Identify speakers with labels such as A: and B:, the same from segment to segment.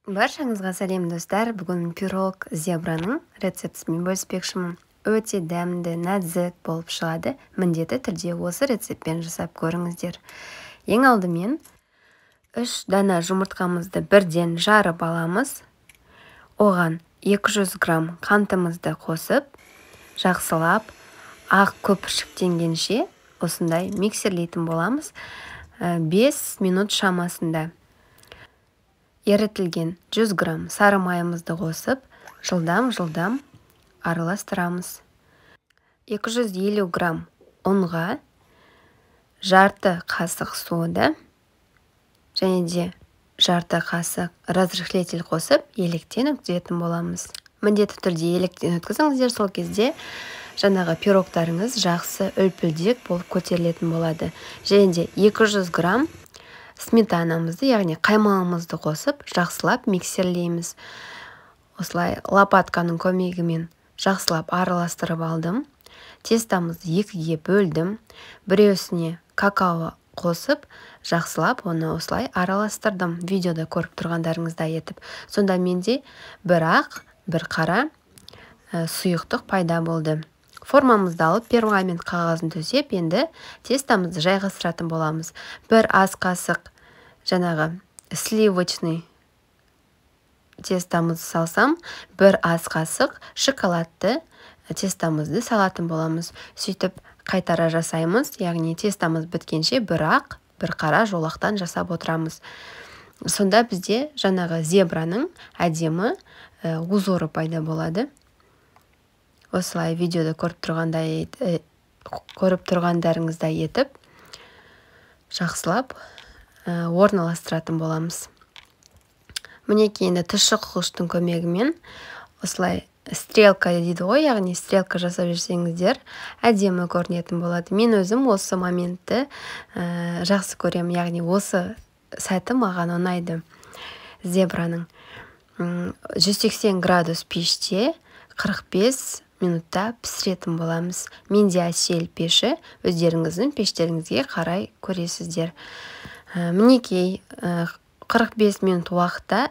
A: Баршаңызға сәлем достар. Бүгін пирог зебраның рецептісімен бөліспекшімін. Өте дәмді, нәзік болып шығады. Міндетті түрде осы рецептпен жасап көріңіздер. Ең алдымен 3 дана жұмыртқамызды бірден жарып аламыз. Оған 200 грамм қантымызды қосып, жақсылап, ақ көпіршіктенгенше осындай миксерлейтін боламыз. 5 минут шамасында. Ерітілген 100 грамм сары майымызды қосып, жылдам араластырамыз. 250 грамм ұнға, жарты қасық сода және де жарты қасық разрыхлитель қосып, електен өткізетін боламыз. Міндетті түрде електен өткізіңіздер, сол кезде жаңағы пирогтарыңыз жақсы үлпілдек болып көтерілетін болады. Және де 200 грамм сметанамызды, яғни қаймағымызды қосып, жақсылап миксерлейміз. Осылай лопатканың көмегімен жақсылап араластырып алдым. Тестамызды 2-ге бөлдім. Біреусіне какао қосып, жақсылап оны осылай араластырдым. Видеода көріп тұрғандарыңыздай етіп. Сонда менде бір ақ, бір қара сұйықтық пайда болды. Формамызды алып, пергамент қағазын төсеп, енді тестамызды жайғастыратын боламыз. Бір ас қасық жаңағы сливочный тестамызды салсам, бір ас қасық шоколадты тестамызды салатын боламыз. Сөйтіп қайтара жасаймыз, яғни тестамыз біткенше бір ақ, бір қара жолақтан жасап отырамыз. Сонда бізде жаңағы зебраның әдемі узоры пайда болады. Осылай видеода көріп тұрғандарыңыздай етіп, жақсылап орналастыратын боламыз. Мінекей енді тұщы қылғыштың көмегімен осылай стрелка дейді ғой, яғни стрелка жасап жүрсеңіздер, әдемі көрінетін болады. Мен өзім осы моментті жақсы көрем, яғни осы сәті маған ұнайды. Зебраның 180 градус пеште 45 минутта пісіретін боламыз. Менде әсел пеші, өздеріңіздің пештеріңізге қарай көресіздер. Мінекей 45 минут уақытта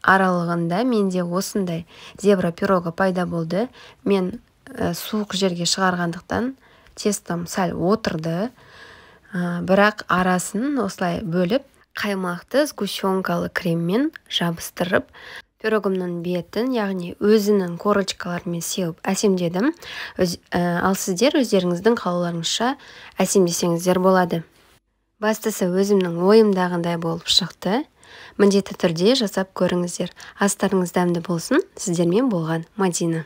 A: аралығында менде осындай зебра пирогы пайда болды. Мен суық жерге шығарғандықтан тестам сәл отырды, бірақ арасын осылай бөліп, қаймақты сгущенкалы креммен жабыстырып, пирогымның бетін, яғни өзінің корочкаларымен сеуіп әсемдедім. Ал сіздер өздеріңіздің қалауларыңызша әсемдесеңіздер болады. Бастысы өзімнің ойымдағындай болып шықты. Міндетті түрде жасап көріңіздер. Астарыңыз дәмді болсын. Сіздермен болған Мадина.